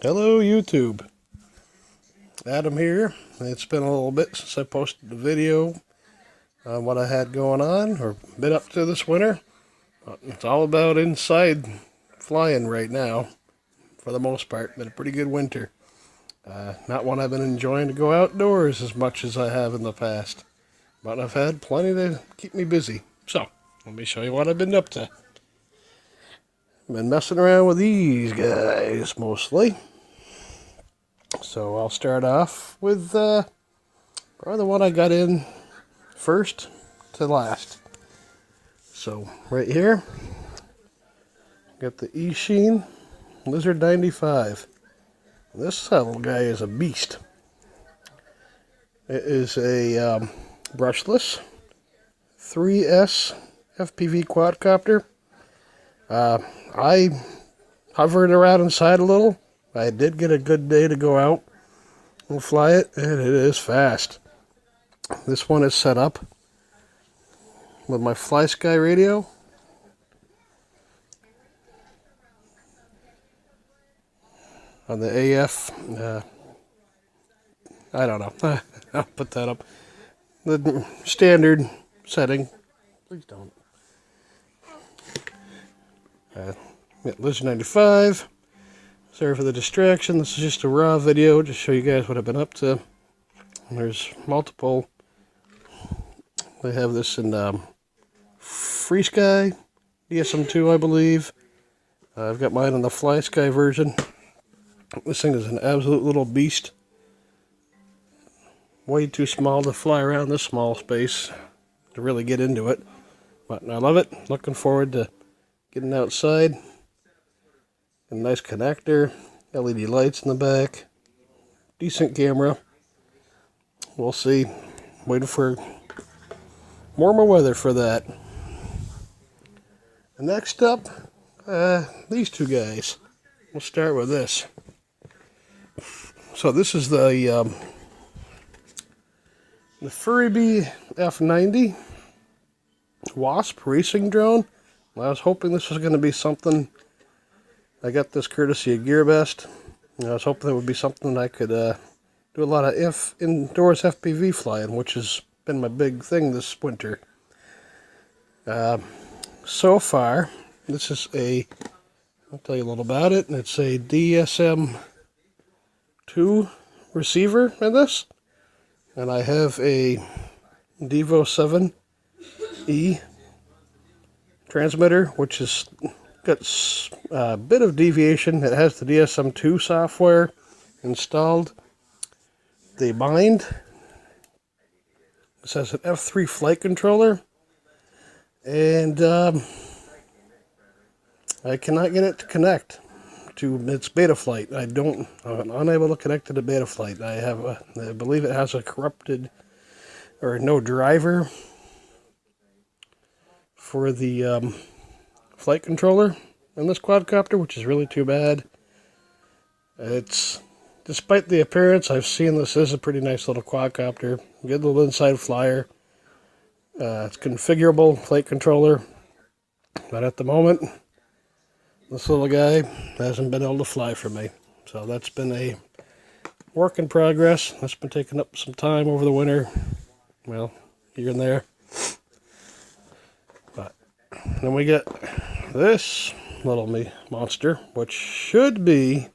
Hello YouTube, Adam here. It's been a little bit since I posted the video on what I had going on or been up to this winter. It's all about inside flying right now for the most part. Been a pretty good winter. Not one I've been enjoying to go outdoors as much as I have in the past, but I've had plenty to keep me busy. So let me show you what I've been up to. Been messing around with these guys mostly. So I'll start off with probably the one I got in first to last. So right here, got the Eachine Lizard 95. This little guy is a beast. It is a brushless 3S FPV quadcopter. I hovered around inside a little. I did get a good day to go out and fly it, and it is fast. This one is set up with my FlySky radio. On the AF, I don't know. I'll put that up. The standard setting. Please don't. Lizard 95. Sorry for the distraction. This is just a raw video to show you guys what I've been up to. And there's multiple. They have this in FreeSky, DSM2, I believe. I've got mine in the FlySky version. This thing is an absolute little beast. Way too small to fly around this small space to really get into it. But I love it. Looking forward to getting outside. A nice connector, LED lights in the back, decent camera. We'll see. Waiting for warmer weather for that. And next up, these two guys. We'll start with this. So this is the Furby F90 Wasp racing drone. I was hoping this was going to be something. I got this courtesy of GearBest. I was hoping it would be something I could do a lot of indoors FPV flying, which has been my big thing this winter. So far, this is I'll tell you a little about it. It's a DSM2 receiver in this. And I have a Devo 7E transmitter, which has got a bit of deviation. It has the DSM2 software installed. The bind. This has an F3 flight controller. And I cannot get it to connect to its Betaflight. I'm unable to connect to the Betaflight. I believe it has a corrupted or no driver for the flight controller in this quadcopter, which is really too bad. Despite the appearance, I've seen this is a pretty nice little quadcopter. Good little inside flyer. It's configurable flight controller, but at the moment, this little guy hasn't been able to fly for me. So that's been a work in progress. That's been taking up some time over the winter. Well, here and there. But then we get this little monster, which should be,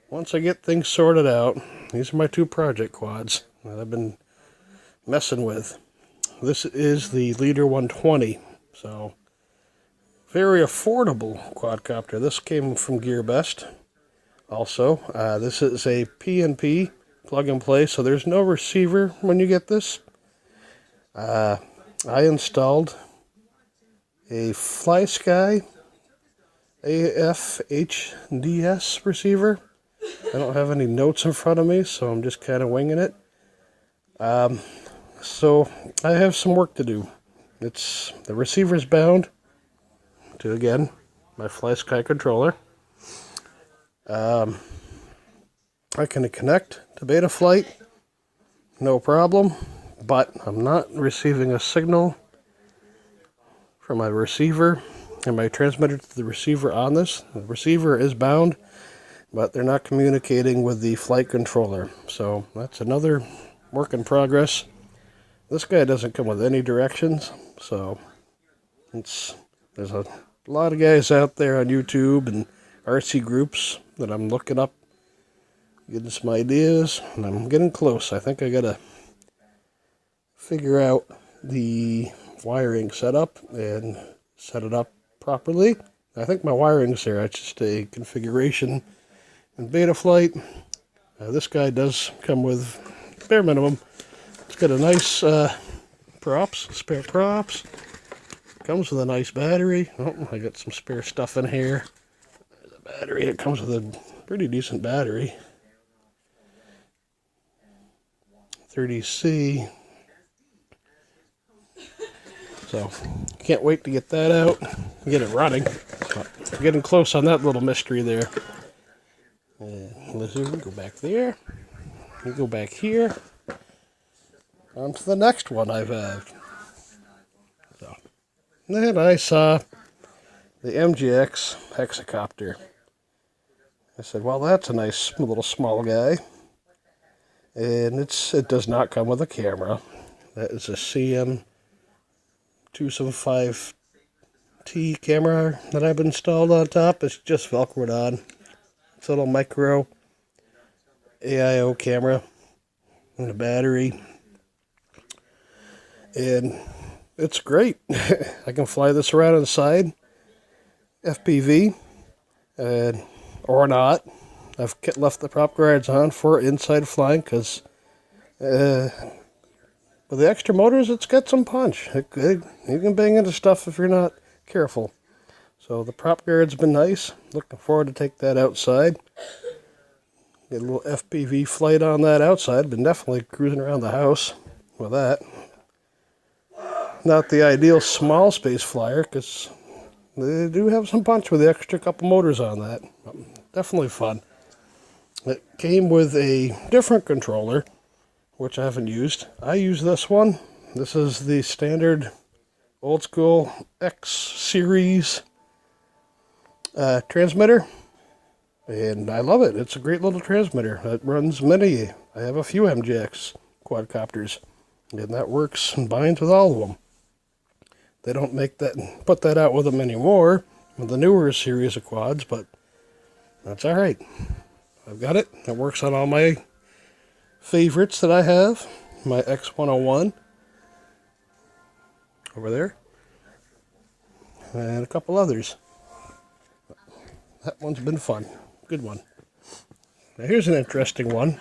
once I get things sorted out, these are my two project quads that I've been messing with. This is the Leader 120, so very affordable quadcopter. This came from GearBest also. This is a P&P plug and play, so there's no receiver when you get this. I installed a FlySky AF HDS receiver. I don't have any notes in front of me, so I'm just kind of winging it. So I have some work to do. The receiver's bound to, again, my FlySky controller. I can connect to Betaflight, no problem, but I'm not receiving a signal from my receiver and my transmitter to the receiver on this. The receiver is bound but they're not communicating with the flight controller. So that's another work in progress. This guy doesn't come with any directions, so there's a lot of guys out there on YouTube and RC groups that I'm looking up, getting some ideas, and I'm getting close. I think I gotta figure out the wiring setup and set it up properly. I think my wiring's there. It's just a configuration in Betaflight. This guy does come with bare minimum. It's got a nice spare props. Comes with a nice battery. Oh, I got some spare stuff in here. There's a battery. It comes with a pretty decent battery. 30C. So, can't wait to get that out and get it running. We're getting close on that little mystery there. Lizard, go back there. You go back here. On to the next one I've had. So, then I saw the MGX hexacopter. I said, well, that's a nice little small guy. And it does not come with a camera. That is a CM275T camera that I've installed on top. It's just Velcroed on. It's a little micro AIO camera and a battery. And it's great. I can fly this around on the side, FPV, or not. I've left the prop guards on for inside flying because with the extra motors, it's got some punch. You can bang into stuff if you're not careful. So the prop guard's been nice. Looking forward to take that outside. Get a little FPV flight on that outside. Been definitely cruising around the house with that. Not the ideal small space flyer because they do have some punch with the extra couple motors on that. Definitely fun. It came with a different controller, which I haven't used. I use this one. This is the standard old school X series transmitter, and I love it. It's a great little transmitter. It runs many. I have a few MGX quadcopters, and that works and binds with all of them. They don't put that out with them anymore with the newer series of quads, but that's all right. I've got it. It works on all my favorites that I have. My X101 over there, and a couple others. That one's been fun. Good one. Now here's an interesting one.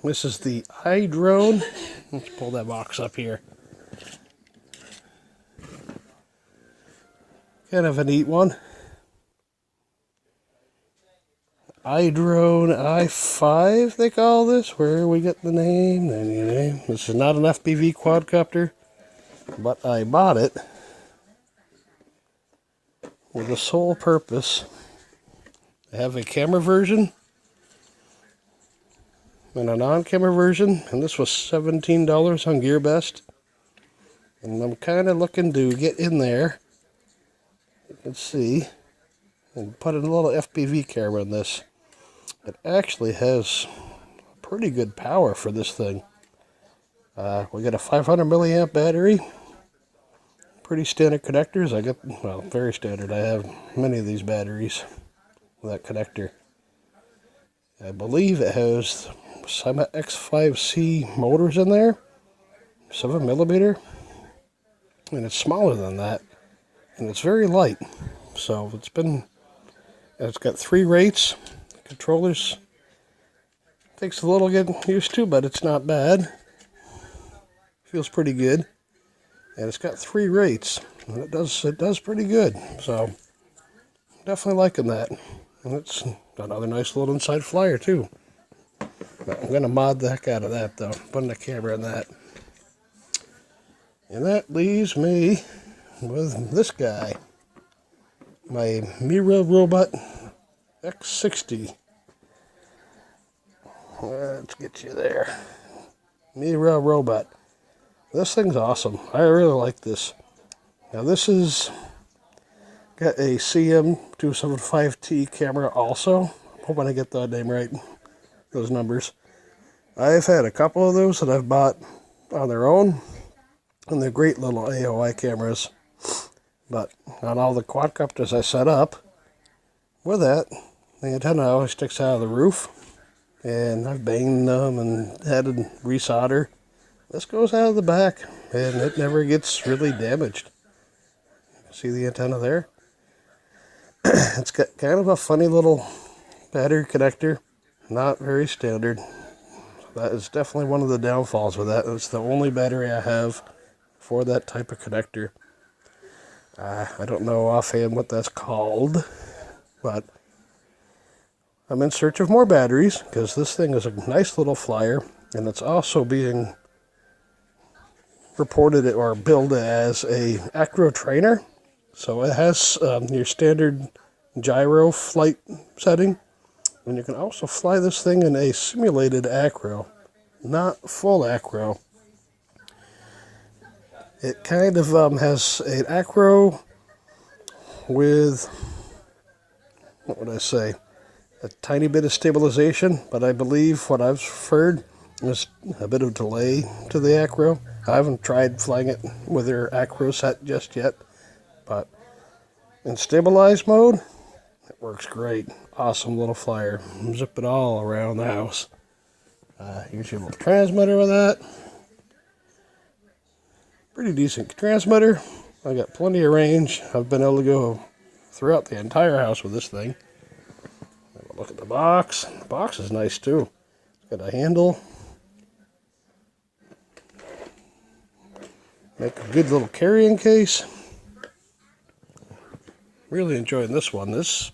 This is the iDrone. Let's pull that box up here. Kind of a neat one. iDrone i5, they call this. Where we get the name? This is not an FPV quadcopter, but I bought it with the sole purpose. I have a camera version and a non-camera version, and this was $17 on GearBest. And I'm kind of looking to get in there, you can see, and put a little FPV camera in this. It actually has pretty good power for this thing. We got a 500 milliamp battery. Pretty standard connectors. Well, very standard. I have many of these batteries with that connector. I believe it has some X5C motors in there, 7mm, and it's smaller than that, and it's very light. So it's got 3 rates. Controllers takes a little getting used to, but it's not bad. Feels pretty good, and it's got 3 rates, and it does pretty good. So definitely liking that, and it's another nice little inside flyer too. But I'm gonna mod the heck out of that though, putting a camera in that, and that leaves me with this guy, my Mirarobot S60. Let's get you there. Mirarobot. This thing's awesome. I really like this. Now this is got a CM275T camera also hoping I get that name right, those numbers. I've had a couple of those that I've bought on their own, and they're great little AOI cameras. But on all the quadcopters I set up with that, the antenna always sticks out of the roof, and I've banged them and had to resolder. This goes out of the back, and it never gets really damaged. See the antenna there? It's got kind of a funny little battery connector, not very standard. That is definitely one of the downfalls with that. It's the only battery I have for that type of connector. I don't know offhand what that's called, but I'm in search of more batteries because this thing is a nice little flyer, and it's also being reported or billed as a acro trainer. So it has your standard gyro flight setting, and you can also fly this thing in a simulated acro, not full acro. It kind of has an acro with, what would I say, a tiny bit of stabilization, but I believe what I've heard is a bit of delay to the acro. I haven't tried flying it with their acro set just yet, but in stabilized mode, it works great. Awesome little flyer. Zip it all around the house. Here's your little transmitter with that. Pretty decent transmitter. I got plenty of range. I've been able to go throughout the entire house with this thing. Have a look at the box. The box is nice too. It's got a handle. Make a good little carrying case. Really enjoying this one. This,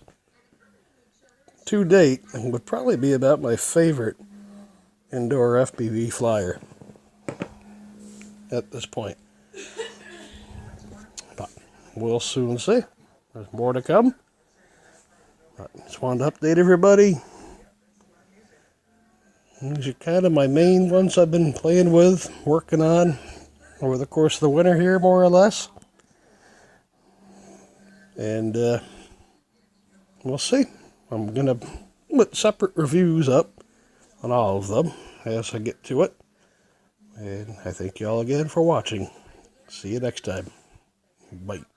to date, would probably be about my favorite indoor FPV flyer at this point. But we'll soon see. There's more to come. But just wanted to update everybody. These are kind of my main ones I've been playing with, working on over the course of the winter here, more or less. And we'll see. I'm going to put separate reviews up on all of them as I get to it. And I thank you all again for watching. See you next time. Bye.